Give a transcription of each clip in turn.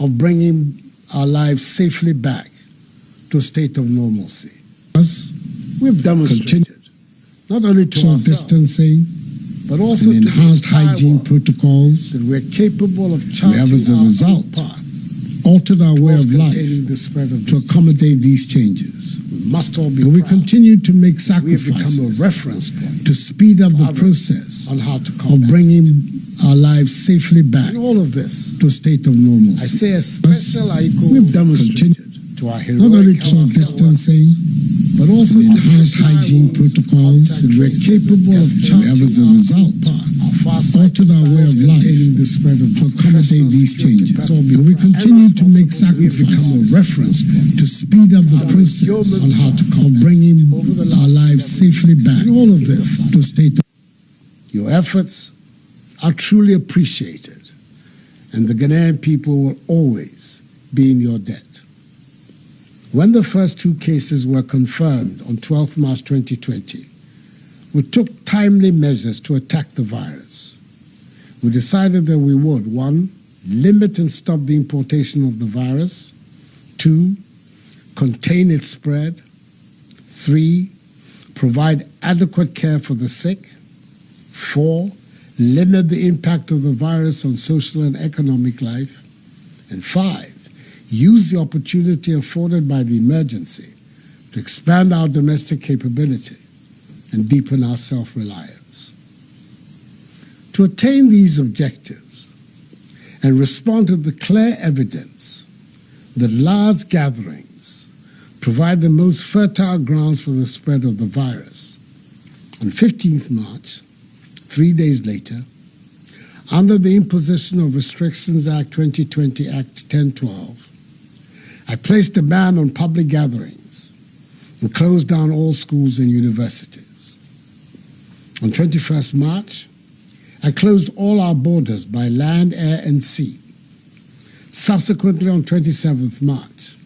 of bringing our lives safely back to a state of normalcy. We've demonstrated, not only to ourselves, distancing, but also and enhanced hygiene protocols, that we're capable of charting we have as a result path altered our way of life the spread of to accommodate these changes. We must all be and we proud. continue to make We have become a sacrifices reference point to speed up the process on how to of combat bringing our lives safely back and all of this. to a state of normalcy. I say a special we've demonstrated to our heroic not only social distancing, but also and enhanced hygiene protocols, that we're capable of charting as a result altered our way of life to accommodate these changes. And we continue to make sacrifices to speed up the process on how to bringing our lives safely back and all of this. to a state of Your efforts are truly appreciated, and the Ghanaian people will always be in your debt. When the first 2 cases were confirmed on 12 March 2020, we took timely measures to attack the virus. We decided that we would, 1, limit and stop the importation of the virus, 2, contain its spread, 3, provide adequate care for the sick, 4, limit the impact of the virus on social and economic life, and 5, use the opportunity afforded by the emergency to expand our domestic capability and deepen our self-reliance. To attain these objectives and respond to the clear evidence that large gatherings provide the most fertile grounds for the spread of the virus, on 15th March, 3 days later, under the Imposition of Restrictions Act 2020, Act 1012, I placed a ban on public gatherings and closed down all schools and universities. On 21st March, I closed all our borders by land, air, and sea. Subsequently, on 27th March,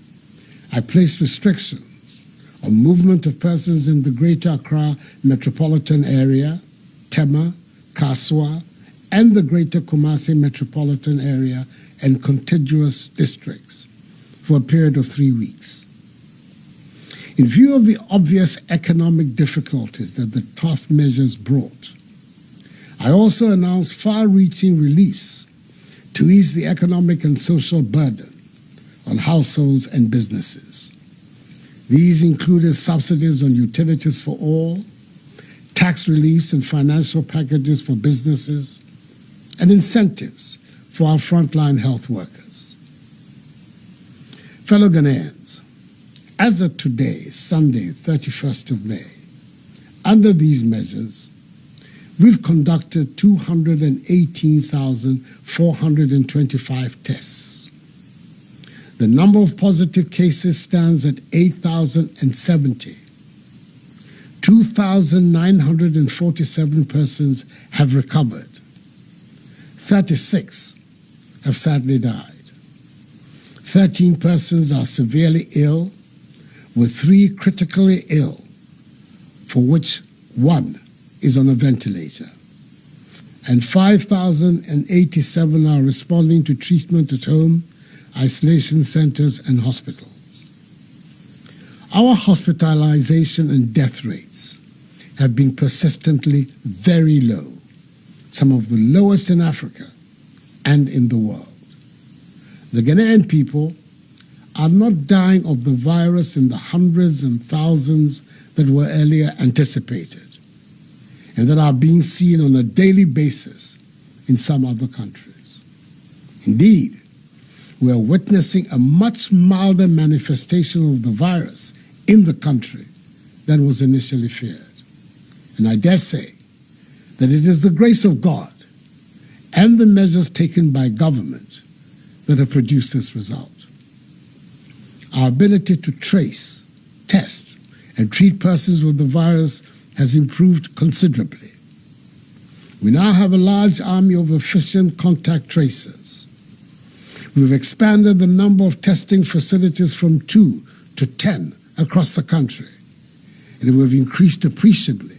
I placed restrictions on movement of persons in the Greater Accra metropolitan area, Tema, Kaswa, and the Greater Kumasi metropolitan area and contiguous districts for a period of 3 weeks. In view of the obvious economic difficulties that the tough measures brought, I also announced far-reaching reliefs to ease the economic and social burden on households and businesses. These included subsidies on utilities for all, tax reliefs and financial packages for businesses, and incentives for our frontline health workers. Fellow Ghanaians, as of today, Sunday, 31st of May, under these measures, we've conducted 218,425 tests. The number of positive cases stands at 8,070. 2,947 persons have recovered. 36 have sadly died. 13 persons are severely ill, with 3 critically ill, for which 1 is on a ventilator. And 5,087 are responding to treatment at home, isolation centers, and hospitals. Our hospitalization and death rates have been persistently very low, some of the lowest in Africa and in the world. The Ghanaian people are not dying of the virus in the hundreds and thousands that were earlier anticipated, and that are being seen on a daily basis in some other countries. Indeed, we are witnessing a much milder manifestation of the virus in the country than was initially feared. And I dare say that it is the grace of God and the measures taken by government that have produced this result. Our ability to trace, test, and treat persons with the virus has improved considerably. We now have a large army of efficient contact tracers. We've expanded the number of testing facilities from 2 to 10 across the country, and we've increased appreciably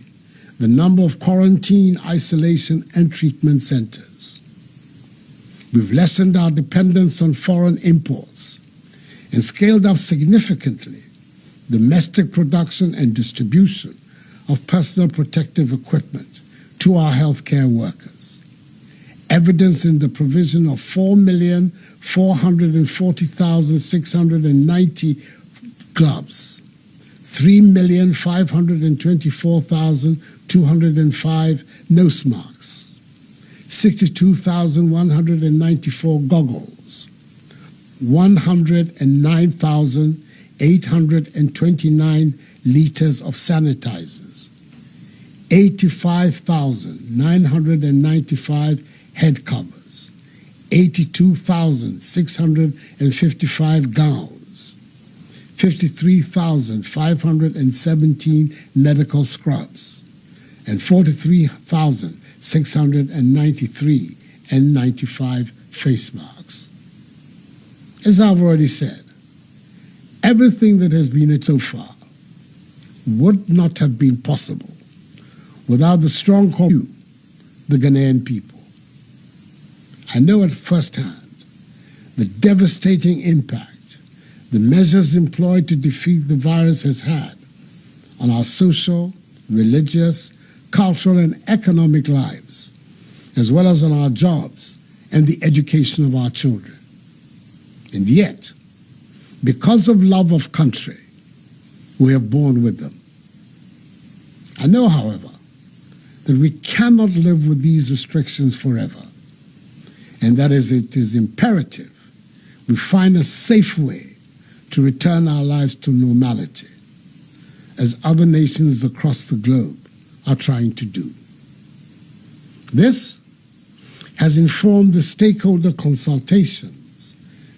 the number of quarantine, isolation, and treatment centers. We've lessened our dependence on foreign imports and scaled up significantly domestic production and distribution of personal protective equipment to our healthcare workers, evidence in the provision of 4,440,690 gloves, 3,524,205 nose masks, 62,194 goggles, 109,829 liters of sanitizers, 85,995 head covers, 82,655 gowns, 53,517 medical scrubs, and 43,693 N95 face masks. As I've already said, everything that has been so far would not have been possible without the strong commitment of the Ghanaian people. I know at first hand the devastating impact the measures employed to defeat the virus has had on our social, religious, cultural, and economic lives, as well as on our jobs and the education of our children. And yet, because of love of country, we have borne with them. I know, however, that we cannot live with these restrictions forever, and that is, it is imperative we find a safe way to return our lives to normality, as other nations across the globe are trying to do. This has informed the stakeholder consultations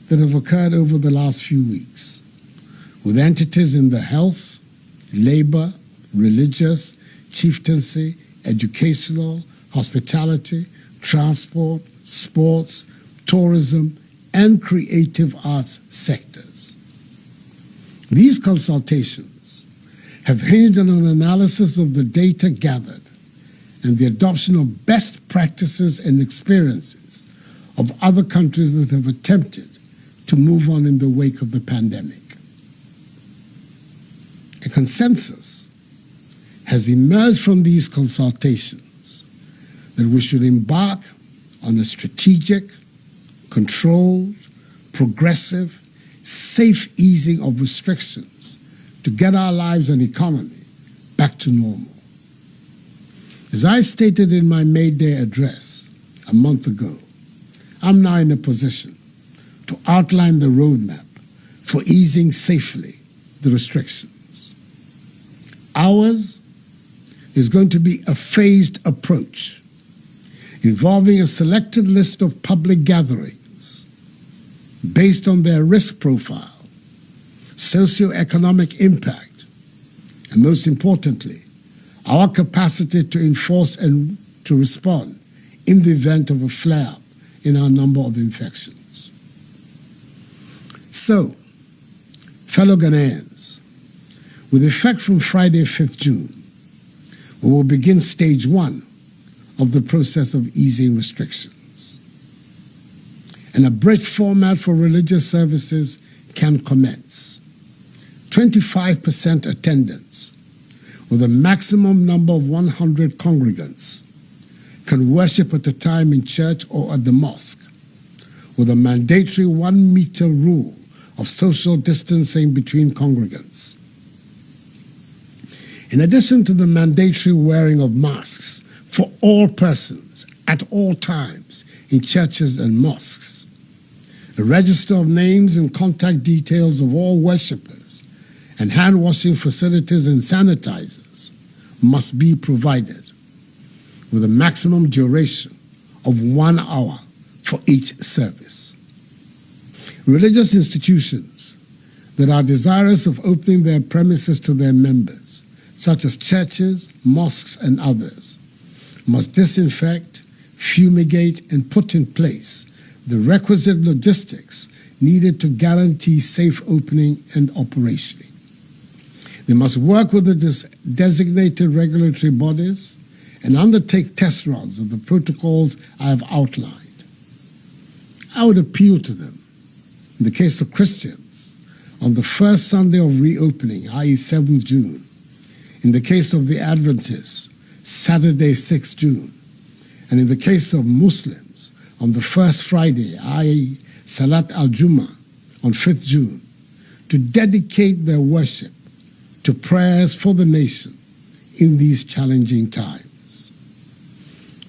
that have occurred over the last few weeks with entities in the health, labor, religious, chieftaincy, educational, hospitality, transport, sports, tourism, and creative arts sectors. These consultations have hinged on an analysis of the data gathered and the adoption of best practices and experiences of other countries that have attempted to move on in the wake of the pandemic. A consensus has emerged from these consultations that we should embark on a strategic, controlled, progressive, safe easing of restrictions to get our lives and economy back to normal. As I stated in my May Day address a month ago, I'm now in a position to outline the roadmap for easing safely the restrictions. Ours is going to be a phased approach involving a selected list of public gatherings based on their risk profile, socioeconomic impact, and most importantly, our capacity to enforce and to respond in the event of a flare-up in our number of infections. So, fellow Ghanaians, with effect from Friday, 5th June, we will begin stage 1 of the process of easing restrictions. An abridged format for religious services can commence. 25% attendance with a maximum number of 100 congregants can worship at a time in church or at the mosque, with a mandatory 1 meter rule of social distancing between congregants. In addition to the mandatory wearing of masks for all persons at all times in churches and mosques, a register of names and contact details of all worshippers and hand-washing facilities and sanitizers must be provided, with a maximum duration of 1 hour for each service. Religious institutions that are desirous of opening their premises to their members, such as churches, mosques, and others, must disinfect, fumigate, and put in place the requisite logistics needed to guarantee safe opening and operationing. They must work with the designated regulatory bodies and undertake test runs of the protocols I have outlined. I would appeal to them. In the case of Christians, on the first Sunday of reopening, i.e. 7th June. In the case of the Adventists, Saturday, 6th June. And in the case of Muslims, on the first Friday, i.e. Salat al-Jum'ah, on 5th June, to dedicate their worship to prayers for the nation in these challenging times.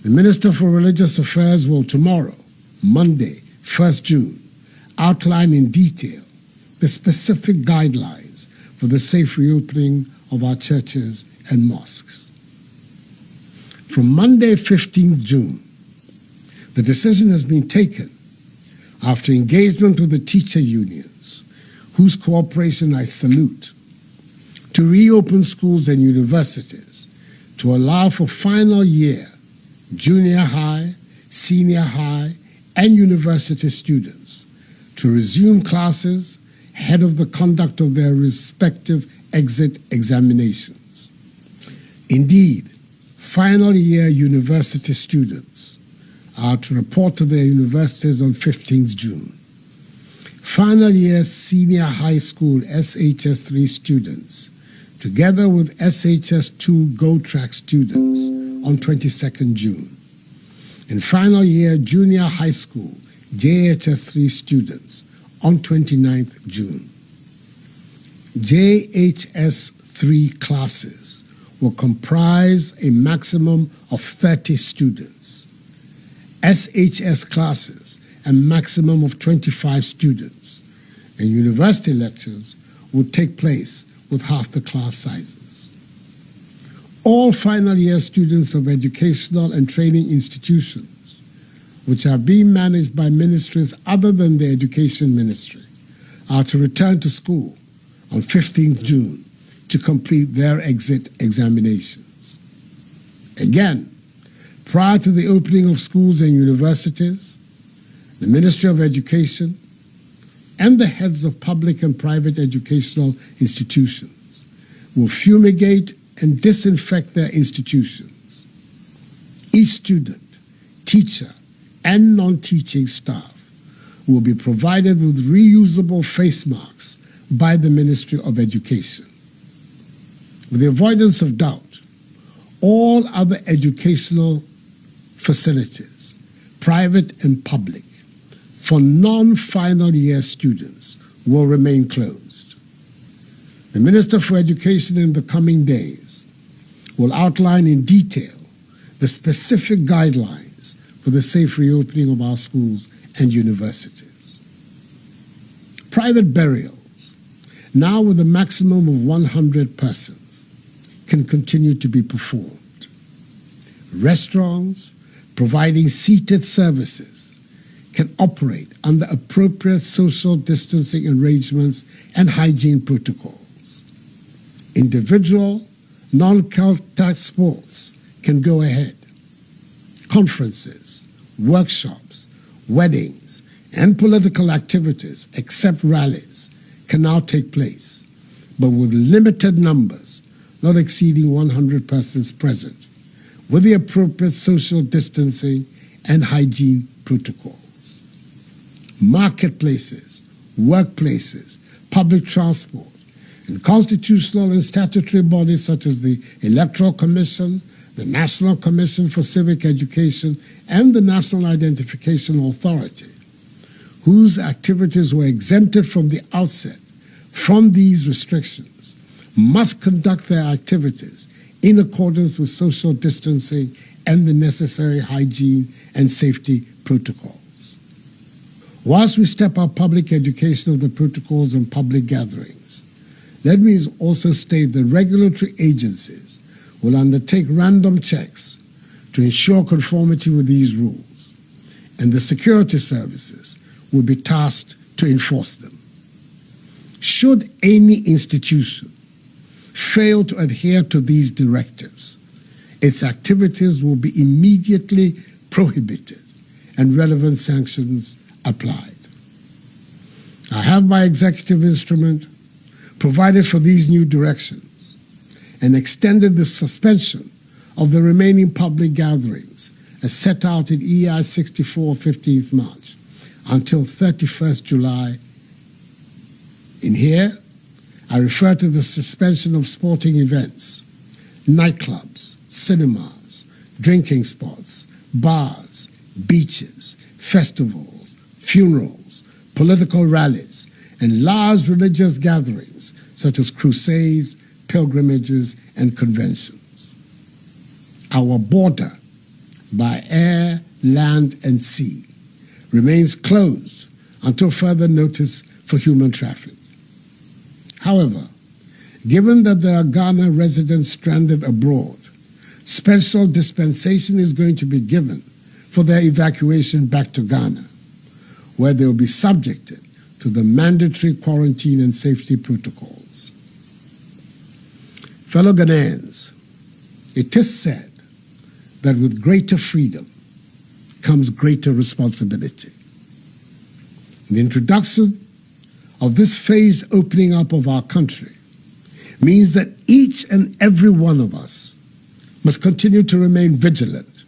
The Minister for Religious Affairs will tomorrow, Monday, 1st June, outline in detail the specific guidelines for the safe reopening of our churches and mosques. From Monday, 15th June, the decision has been taken after engagement with the teacher unions, whose cooperation I salute, to reopen schools and universities to allow for final year, junior high, senior high, and university students to resume classes ahead of the conduct of their respective exit examinations. Indeed, final year university students are to report to their universities on 15th June. Final year senior high school SHS3 students, together with SHS2 Go Track students, on 22nd June. And final year junior high school JHS3 students on 29th June. JHS3 classes will comprise a maximum of 30 students. SHS classes a maximum of 25 students, and university lectures will take place with half the class sizes. All final year students of educational and training institutions, which are being managed by ministries other than the Education Ministry, are to return to school on 15th June to complete their exit examinations. Again, prior to the opening of schools and universities, the Ministry of Education and the heads of public and private educational institutions will fumigate and disinfect their institutions. Each student, teacher, and non-teaching staff will be provided with reusable face masks by the Ministry of Education. With the avoidance of doubt, all other educational facilities, private and public, for non-final year students will remain closed. The Minister for Education in the coming days will outline in detail the specific guidelines for the safe reopening of our schools and universities. Private burials, now with a maximum of 100 persons, can continue to be performed. Restaurants providing seated services can operate under appropriate social distancing arrangements and hygiene protocols. Individual, non-contact sports can go ahead. Conferences, workshops, weddings, and political activities, except rallies, can now take place, but with limited numbers, not exceeding 100 persons present, with the appropriate social distancing and hygiene protocols. Marketplaces, workplaces, public transport, and constitutional and statutory bodies such as the Electoral Commission, the National Commission for Civic Education, and the National Identification Authority, whose activities were exempted from the outset from these restrictions, must conduct their activities in accordance with social distancing and the necessary hygiene and safety protocols. Whilst we step up public education of the protocols and public gatherings, let me also state that regulatory agencies will undertake random checks to ensure conformity with these rules, and the security services will be tasked to enforce them. Should any institution fail to adhere to these directives, its activities will be immediately prohibited and relevant sanctions applied. I have by executive instrument provided for these new directions and extended the suspension of the remaining public gatherings as set out in EI 64 15th March, until 31st July. In here, I refer to the suspension of sporting events, nightclubs, cinemas, drinking spots, bars, beaches, festivals, funerals, political rallies, and large religious gatherings such as crusades, pilgrimages, and conventions. Our border, by air, land, and sea, remains closed until further notice for human traffic. However, given that there are Ghana residents stranded abroad, special dispensation is going to be given for their evacuation back to Ghana, where they will be subjected to the mandatory quarantine and safety protocols. Fellow Ghanaians, it is said that with greater freedom comes greater responsibility. The introduction of this phased opening up of our country means that each and every one of us must continue to remain vigilant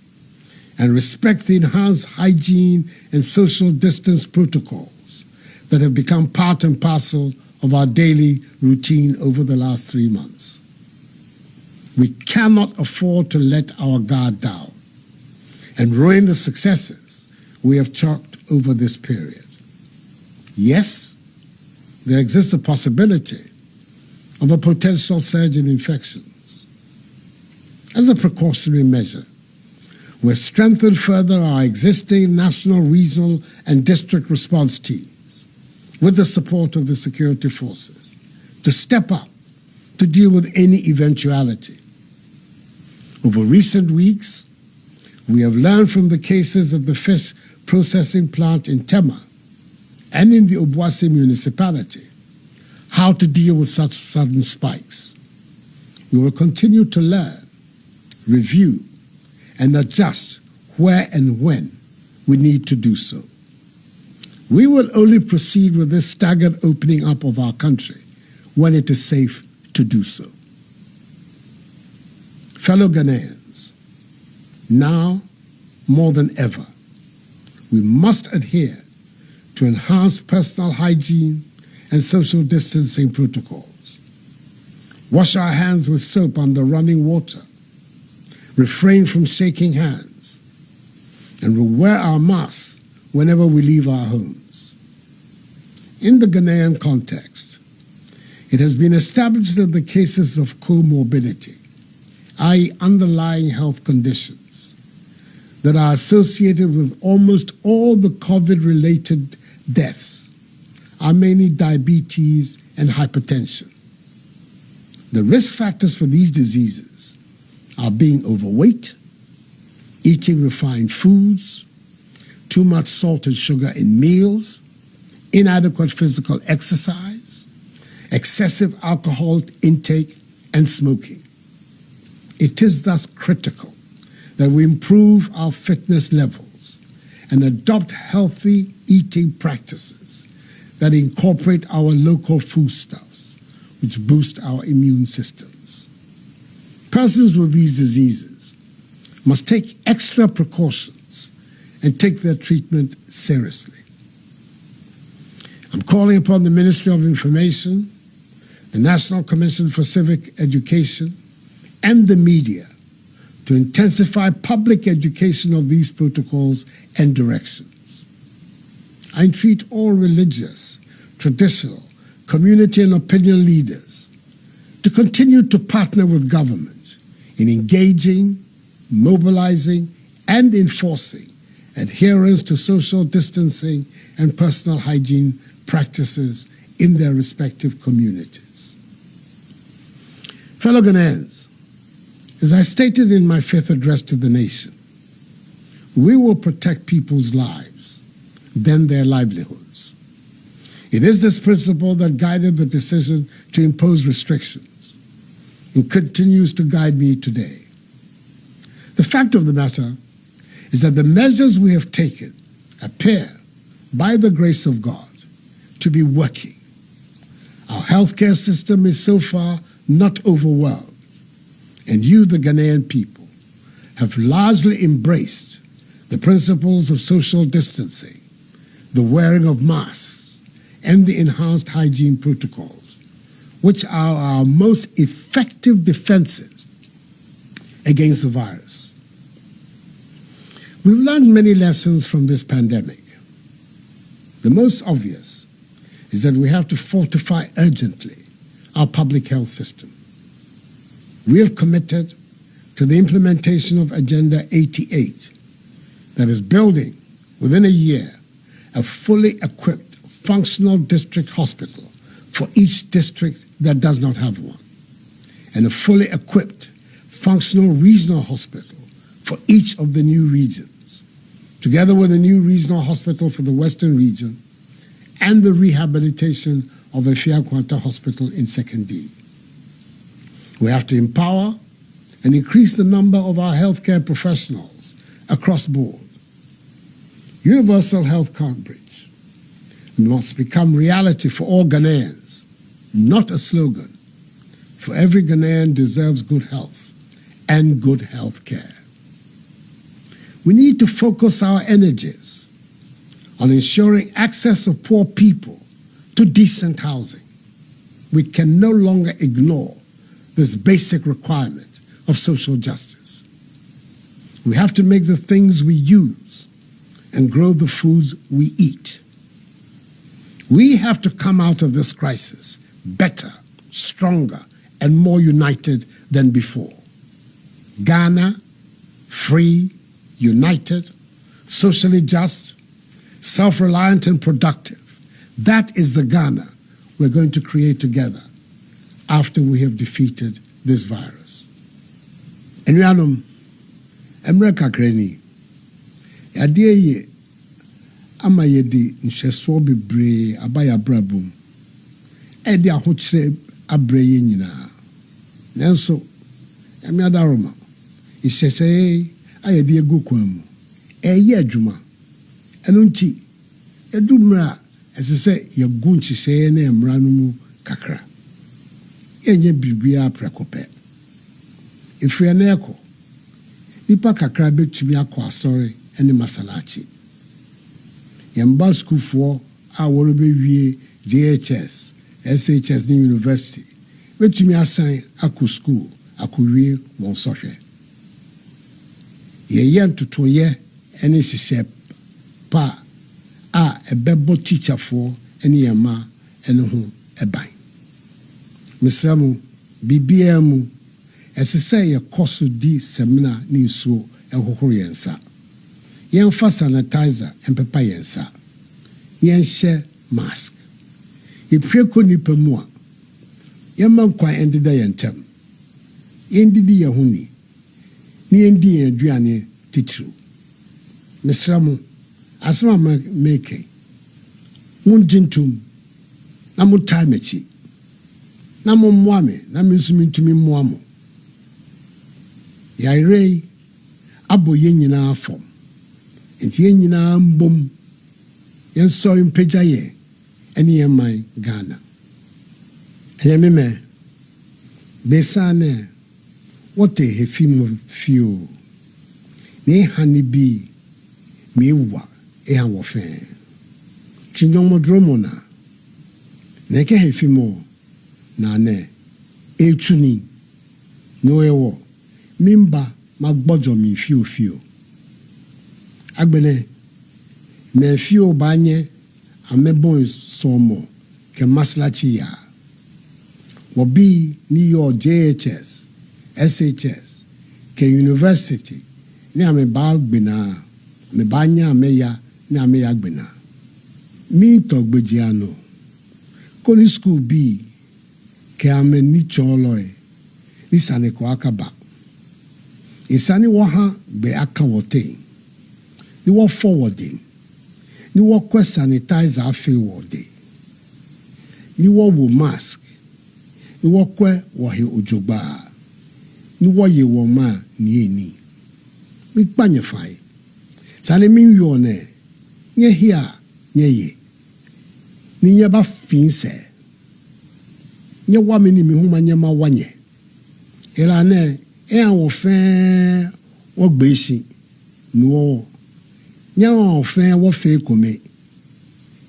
and respect the enhanced hygiene and social distance protocols that have become part and parcel of our daily routine over the last 3 months. We cannot afford to let our guard down and ruin the successes we have chalked over this period. Yes, there exists a possibility of a potential surge in infections. As a precautionary measure, we've strengthened further our existing national, regional, and district response teams with the support of the security forces to step up to deal with any eventuality. Over recent weeks, we have learned from the cases of the fish processing plant in Tema and in the Obuasi municipality how to deal with such sudden spikes. We will continue to learn, review, and adjust where and when we need to do so. We will only proceed with this staggered opening up of our country when it is safe to do so. Fellow Ghanaians, now more than ever, we must adhere to enhanced personal hygiene and social distancing protocols. Wash our hands with soap under running water, refrain from shaking hands, and we'll wear our masks whenever we leave our homes. In the Ghanaian context, it has been established that the cases of comorbidity, i.e. underlying health conditions, that are associated with almost all the COVID-related deaths are mainly diabetes and hypertension. The risk factors for these diseases are being overweight, eating refined foods, too much salt and sugar in meals, inadequate physical exercise, excessive alcohol intake, and smoking. It is thus critical that we improve our fitness levels and adopt healthy eating practices that incorporate our local foodstuffs, which boost our immune systems. Persons with these diseases must take extra precautions and take their treatment seriously. I'm calling upon the Ministry of Information, the National Commission for Civic Education, and the media to intensify public education of these protocols and directions. I entreat all religious, traditional, community and opinion leaders to continue to partner with government in engaging, mobilizing, and enforcing adherence to social distancing and personal hygiene practices in their respective communities. Fellow Ghanaians, as I stated in my 5th address to the nation, we will protect people's lives, then their livelihoods. It is this principle that guided the decision to impose restrictions and continues to guide me today. The fact of the matter is that the measures we have taken appear, by the grace of God, to be working. Our healthcare system is so far not overwhelmed, and you, the Ghanaian people, have largely embraced the principles of social distancing, the wearing of masks, and the enhanced hygiene protocols, which are our most effective defenses against the virus. We've learned many lessons from this pandemic. The most obvious is that we have to fortify urgently our public health system. We have committed to the implementation of Agenda 88 that is building, within a year, a fully equipped functional district hospital for each district that does not have one, and a fully equipped functional regional hospital for each of the new regions, together with a new regional hospital for the Western region and the rehabilitation of Efiakwanta Hospital in 2nd D. We have to empower and increase the number of our healthcare professionals across board. Universal health coverage must become reality for all Ghanaians, not a slogan. For every Ghanaian deserves good health and good health care. We need to focus our energies on ensuring access of poor people to decent housing. We can no longer ignore this basic requirement of social justice. We have to make the things we use and grow the foods we eat. We have to come out of this crisis better, stronger, and more united than before. Ghana, free, united, socially just, self-reliant and productive. That is the Ghana we're going to create together after we have defeated this virus. Enuanom, emre kakrani, yadeɛ ye ama yɛde nhwɛsoɔ bebree abaya brabom, ɛde ahokyerɛ abrɛ yɛ nyinaa. Nanso, ɛme adaroma, ihyehyɛe ayɛde egu kwan mu, ɛyɛ adwuma. Ɛno nti, ɛdu mmerɛ a ɛsɛ sɛ yɛgu nhyehyɛe na mmara no mu kakra. Yɛnyɛ biribiara prɛko pɛ. Efiri na ɛkɔ, nipa kakra betumi akɔ asɔre ne masalachi. Yɛmba sukuufoɔ a wɔrebɛwie JHS, SHS ne university betumi asan akɔ school akɔwie wɔn sɔhwɛ. Yɛyɛ ntotoyɛ ne hyehyɛ pa a ɛbɛbɔ teacherfoɔ ne yɛma ne ho ɛban. Mesrɛ mo, biribiara mu, ɛsɛ sɛ yɛkɔ so di seminar ne nsuo ɛhohoro yɛn nsa. Yɛmfa sanitizer mpepa yɛn nsa. Yɛnhyɛ mask. Yɛpue kɔ nipa mu a, yɛmma nkwan ɛndeda yɛn ntam. Yɛndidi yɛn ho ni. Ne yɛndi yɛn aduane titiriw. Mesrɛ mo, asɛm a meke, mongye ntom na motaa m'akyi. Na mommoa me, na me nso mentumi mmoa mo. Yɛayerɛ abɔ yɛn nyinaa fam. Nti yɛn nyinaa mbom, yɛnsɔre mpagya yɛn ne yɛn man Ghana. Ɛyɛ me mɛ, besa ne wɔte hefi mu fio. Ne ha ne bi mewa ɛha wɔ fɛn. Chinyɔmɔdromo na ɛkɛ hefi mu na ne etuni no ɛwɔ mimba magbɔdɔ mi fio. Agbene me fio banye amebon somo ke maslachi ya. Wobi ni yo JHS, SHS, ke university ni ame ba gbena, me banya ameya ni ameya gbena. Mi togbejiano. Koli school bi ke ame ni choloi ni sane kwa akaba. Isani waha be aka wote. Ni wa forwarding. Ni wa kwe sanitizer afe wode. Ni wa wo mask. Ni wa kwe wa he ojogba. Ni wa ye wa ma ni eni. Mi panye fai. Sane min yone. Nye hia, nye ye. Ni nye ba finse. Nye wa mini mi huma nye ma wanye. Ela ne, wo fe wo gbeshi no nya wo fe wo fe kome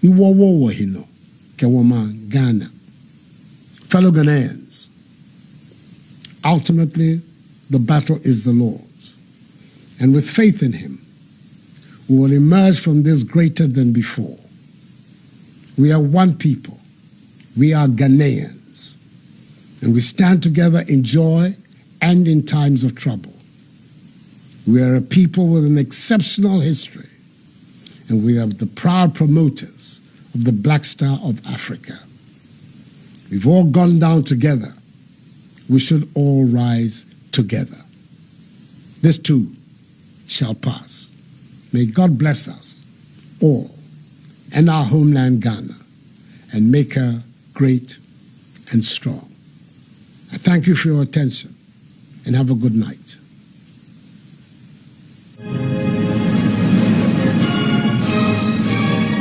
Ni wo hino kewoma Ghana. Fellow Ghanaians, ultimately the battle is the Lord's. And with faith in him, we will emerge from this greater than before. We are one people. We are Ghanaians. And we stand together in joy and in times of trouble. We are a people with an exceptional history, and we are the proud promoters of the Black Star of Africa. We've all gone down together. We should all rise together. This too shall pass. May God bless us all and our homeland Ghana and make her great and strong. I thank you for your attention and have a good night.